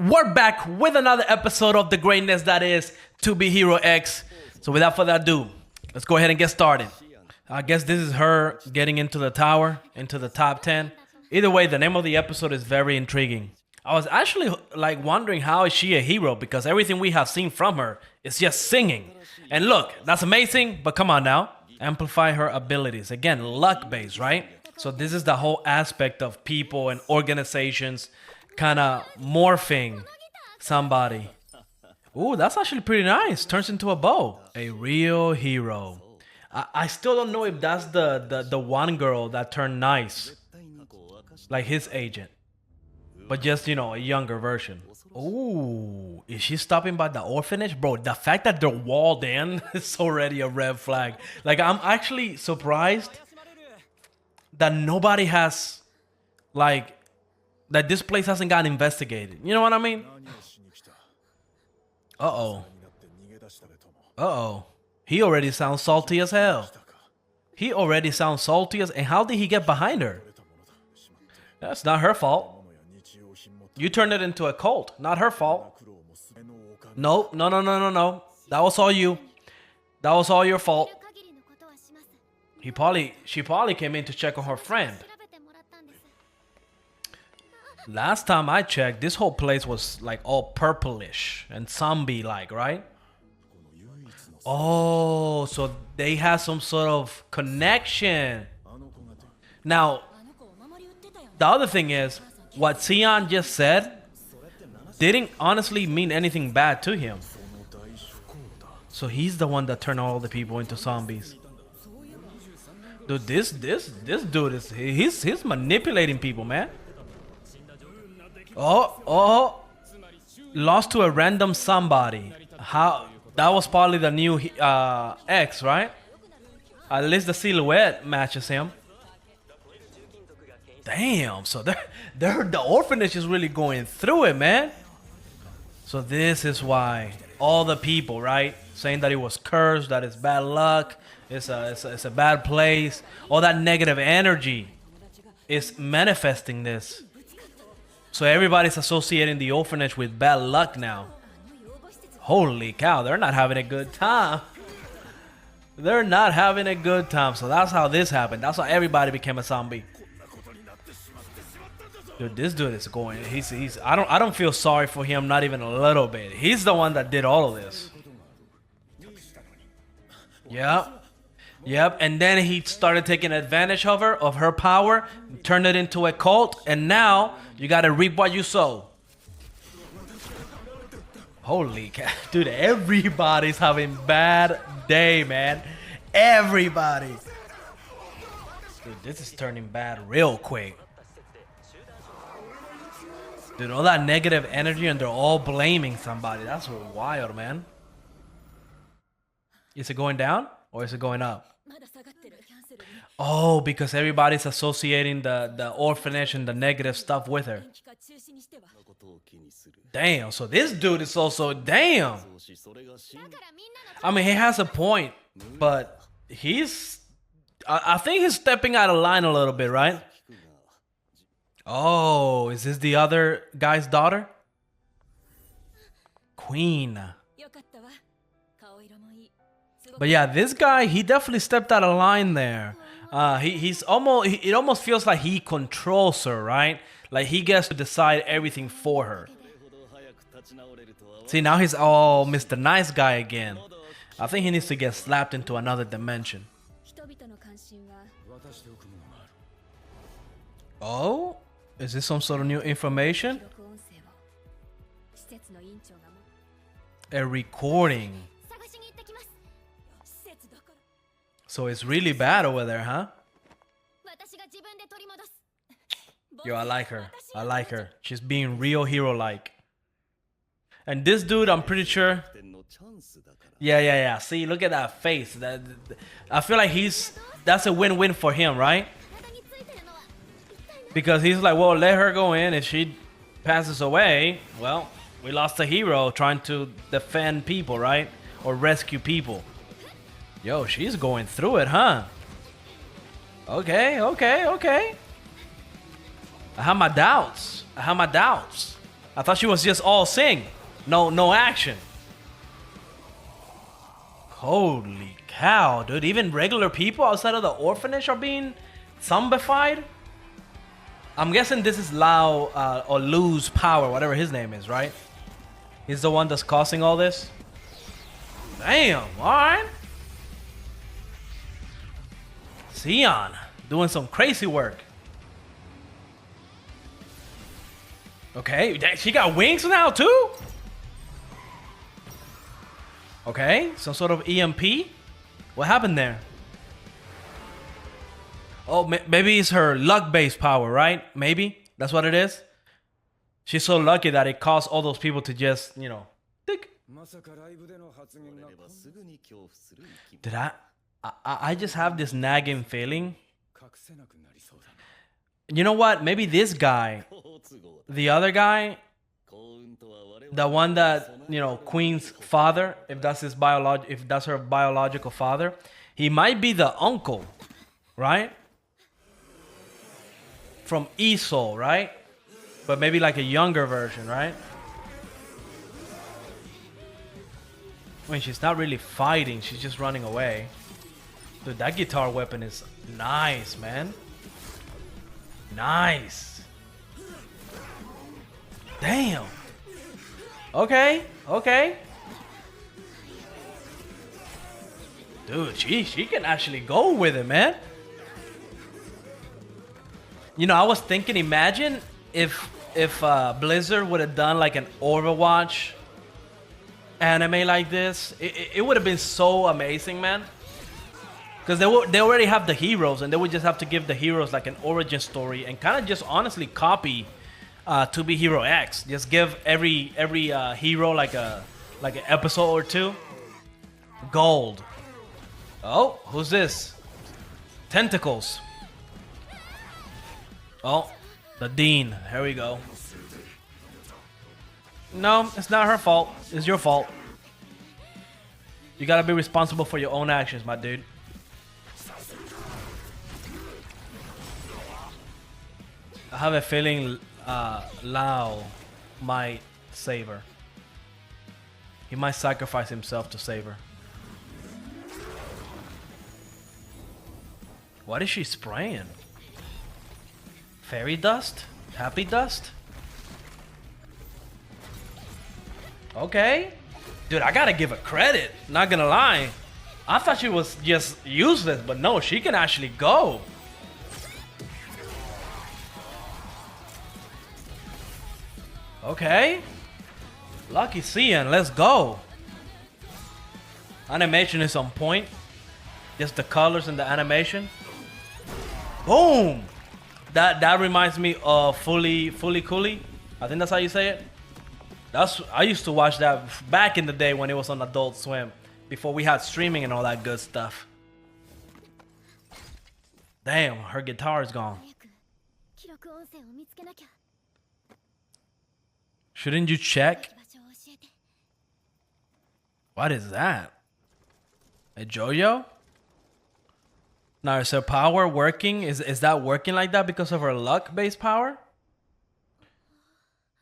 We're back with another episode of the greatness that is To Be Hero X. So without further ado, let's go ahead and get started. I guess this is her getting into the tower, into the top 10. Either way, the name of the episode is very intriguing. I was actually like wondering, how is she a hero? Because everything we have seen from her is just singing. And look, that's amazing, but come on now. Amplify her abilities. Again, luck-based, right? So this is the whole aspect of people and organizations kind of morphing somebody. Ooh, that's actually pretty nice. Turns into a bow. A real hero. I still don't know if that's the one girl that turned nice. Like his agent. But just, you know, a younger version. Ooh, is she stopping by the orphanage? Bro, the fact that they're walled in is already a red flag. Like, I'm actually surprised that nobody has, like, that this place hasn't gotten investigated. You know what I mean? Uh-oh. Uh-oh. He already sounds salty as hell. He already sounds salty as... And how did he get behind her? That's not her fault. You turned it into a cult. Not her fault. No. That was all you. That was all your fault. She probably came in to check on her friend. Last time I checked, this whole place was like all purplish and zombie-like, right? Oh, so they have some sort of connection. Now, the other thing is, what Sion just said didn't honestly mean anything bad to him. So he's the one that turned all the people into zombies. Dude, this dude is he's manipulating people, man. Oh, lost to a random somebody. How? That was probably the new X, right? At least the silhouette matches him. Damn, so the orphanage is really going through it, man. So this is why all the people, right, saying that it was cursed, that it's bad luck, it's a bad place, all that negative energy is manifesting this. So everybody's associating the orphanage with bad luck now. Holy cow, they're not having a good time. They're not having a good time. So that's how this happened. That's how everybody became a zombie. Dude, this dude is going. I don't feel sorry for him, not even a little bit. He's the one that did all of this. Yep. And then he started taking advantage of her power, turned it into a cult, and now you gotta reap what you sow. Holy cow, dude! Everybody's having bad day, man. Everybody. Dude, this is turning bad real quick. Dude, all that negative energy and they're all blaming somebody. That's wild, man. Is it going down or is it going up? Oh, because everybody's associating the orphanage and the negative stuff with her. Damn, so this dude is also... Damn. I mean, he has a point, but he's... I think he's stepping out of line a little bit, right? Oh, is this the other guy's daughter? Queen. But yeah, this guy, he definitely stepped out of line there. It almost feels like he controls her, right? Like he gets to decide everything for her. See, now he's all Mr. Nice Guy again. I think he needs to get slapped into another dimension. Oh? Is this some sort of new information? A recording. So it's really bad over there, huh? Yo, I like her. I like her. She's being real hero-like. And this dude, I'm pretty sure... Yeah. See, look at that face. I feel like that's a win-win for him, right? Because he's like, well, let her go in. If she passes away, well, we lost a hero trying to defend people, right? Or rescue people. Yo, she's going through it, huh? Okay. I have my doubts. I thought she was just all sing. No action. Holy cow, dude. Even regular people outside of the orphanage are being zombified? I'm guessing this is Lao or Lu's power, whatever his name is, right? He's the one that's causing all this. Damn, alright. Sion doing some crazy work. Okay, she got wings now too? Okay, some sort of EMP? What happened there? Oh, maybe it's her luck-based power, right? Maybe that's what it is. She's so lucky that it caused all those people to just, you know, tick. Did I just have this nagging feeling. You know what? Maybe this guy, the other guy, the one that, you know, Queen's father, if that's her biological father, he might be the uncle, right? From Esau, right? But maybe like a younger version, right? I mean, she's not really fighting, she's just running away. Dude, that guitar weapon is nice, man. Nice. Damn. Okay, okay. Dude, she can actually go with it, man. You know, I was thinking, imagine if Blizzard would have done like an Overwatch anime like this. It would have been so amazing, man. Because they already have the heroes, and they would just have to give the heroes like an origin story and kind of just honestly copy To Be Hero X. Just give every hero like an episode or two. Gold. Oh, who's this? Tentacles. Oh, the Dean. Here we go. No, it's not her fault. It's your fault. You gotta be responsible for your own actions, my dude. I have a feeling Lao might save her. He might sacrifice himself to save her. What is she spraying? Fairy dust? Happy dust? Okay. Dude, I gotta give her credit. Not gonna lie. I thought she was just useless, but no, she can actually go. Okay. Lucky Sion, let's go. Animation is on point. Just the colors and the animation. Boom! That reminds me of Fully Cooley. I think that's how you say it. I used to watch that back in the day when it was on Adult Swim, before we had streaming and all that good stuff. Damn, her guitar is gone. Shouldn't you check? What is that? A JoJo? Now, is her power working? Is that working like that because of her luck-based power?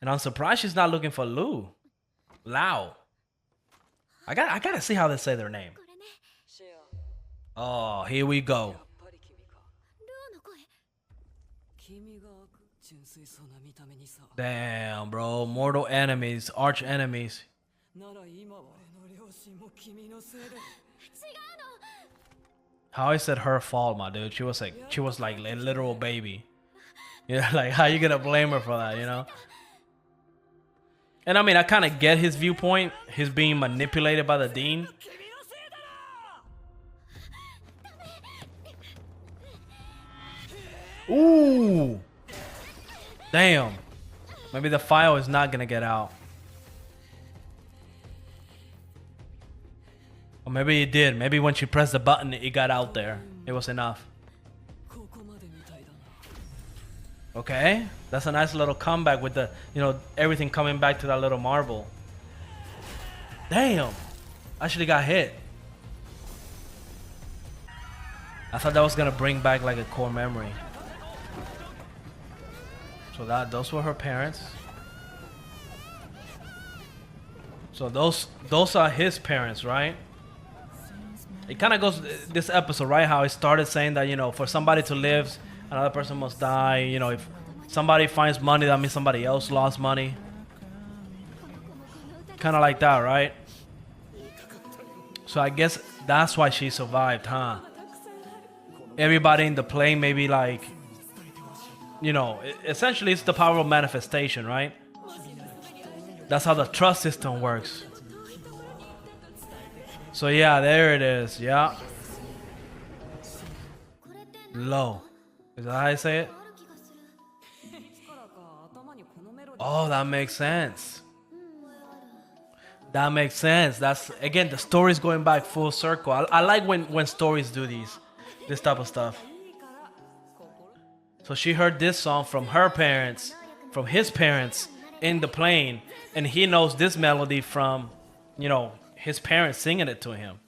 And I'm surprised she's not looking for Lao. I gotta see how they say their name. Oh, here we go. Damn, bro. Mortal enemies, arch enemies. How is it her fault, my dude? She was like a literal baby. Yeah, like how you gonna blame her for that, you know? And I mean, I kind of get his viewpoint. He's being manipulated by the Dean. Ooh. Damn. Maybe the file is not gonna get out. Or maybe it did. Maybe when she pressed the button, it got out there. It was enough. Okay, that's a nice little comeback with the, you know, everything coming back to that little marble. Damn, actually got hit. I thought that was gonna bring back like a core memory. So those were her parents. So those are his parents, right? It kind of goes this episode, right? How it started saying that, you know, for somebody to live, another person must die. You know, if somebody finds money, that means somebody else lost money. Kind of like that, right? So I guess that's why she survived, huh? Everybody in the plane maybe like, you know, essentially it's the power of manifestation, right? That's how the trust system works. So yeah, there it is. Yeah. Low. Is that how I say it? Oh, that makes sense. That makes sense. That's, again, the story's going back full circle. I like when stories do this type of stuff. So she heard this song from her parents, from his parents in the plane, and he knows this melody from, you know, his parents singing it to him.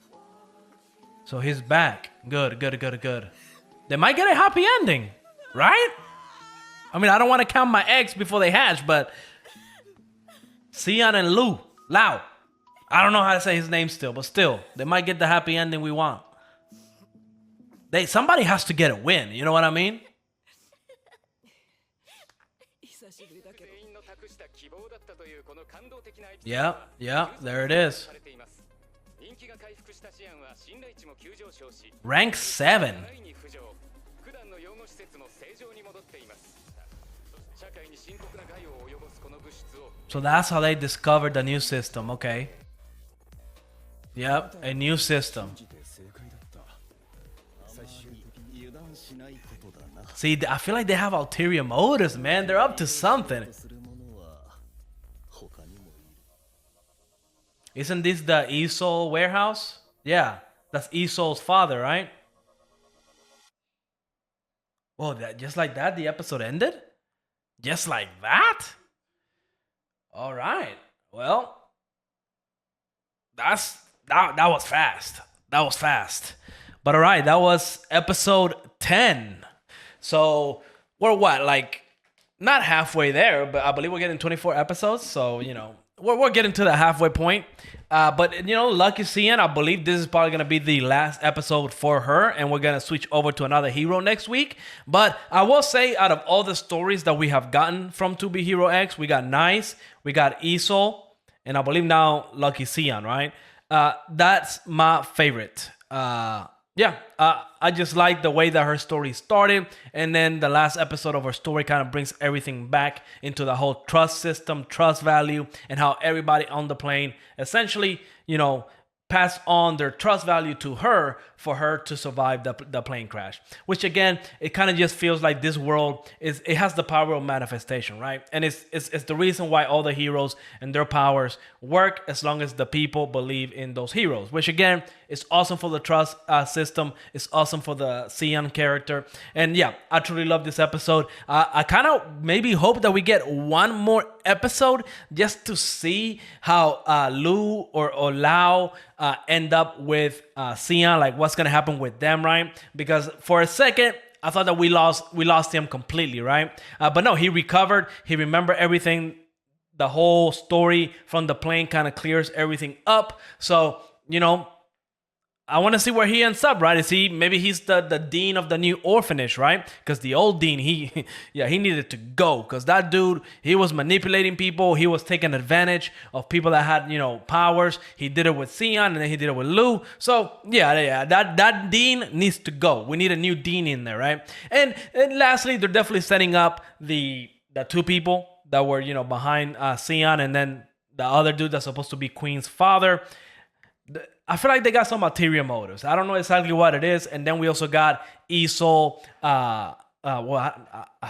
So he's back. Good. They might get a happy ending, right? I mean, I don't want to count my eggs before they hatch, but Xian and Lao. I don't know how to say his name still, but still, they might get the happy ending we want. Somebody has to get a win, you know what I mean? Yeah, there it is. Rank 7. So that's how they discovered the new system, okay. Yep, a new system. See, I feel like they have ulterior motives, man. They're up to something. Isn't this the Esol warehouse? Yeah, that's Esol's father, right? Whoa, just like that, the episode ended? Just like that? All right. Well, that was fast. That was fast. But all right, that was episode 10. So we're what, like, not halfway there, but I believe we're getting 24 episodes. So, you know, we're getting to the halfway point. But, you know, Lucky Xian, I believe this is probably going to be the last episode for her. And we're going to switch over to another hero next week. But I will say, out of all the stories that we have gotten from To Be Hero X, we got Nice, we got Esol, and I believe now Lucky Xian, right? That's my favorite. I just like the way that her story started, and then the last episode of her story kind of brings everything back into the whole trust system, trust value, and how everybody on the plane essentially, you know, pass on their trust value to her for her to survive the plane crash. Which again, it kind of just feels like this world it has the power of manifestation, right? And it's the reason why all the heroes and their powers work as long as the people believe in those heroes. Which again, is awesome for the trust system. It's awesome for the Xian character. And yeah, I truly love this episode. I kind of maybe hope that we get one more episode just to see how Lu or Lao end up with Xian, like what's gonna happen with them, right? Because for a second I thought that we lost him completely, right? But no, he recovered. He remembered everything. The whole story from the plane kind of clears everything up. So, you know, I want to see where he ends up, right? Maybe he's the dean of the new orphanage, right? Because the old dean, he needed to go. Because that dude, he was manipulating people. He was taking advantage of people that had, you know, powers. He did it with Xian, and then he did it with Lu. So, yeah, that dean needs to go. We need a new dean in there, right? And lastly, they're definitely setting up the two people that were, you know, behind Xian, and then the other dude that's supposed to be Queen's father. I feel like they got some ulterior motives. I don't know exactly what it is. And then we also got Esol. I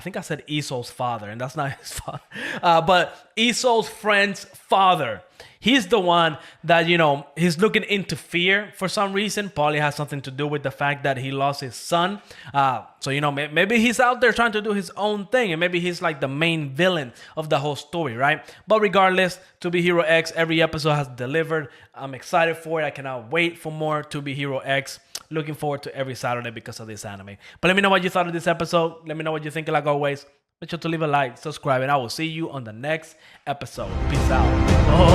think I said Esol's father, and that's not his father. But Esol's friend's father. He's the one that, you know, he's looking into fear for some reason. Probably has something to do with the fact that he lost his son. So, you know, maybe he's out there trying to do his own thing, and maybe he's like the main villain of the whole story, right? But regardless, To Be Hero X, every episode has delivered. I'm excited for it. I cannot wait for more To Be Hero X. Looking forward to every Saturday because of this anime. But let me know what you thought of this episode. Let me know what you think, like always. Make sure to leave a like, subscribe, and I will see you on the next episode. Peace out. Oh.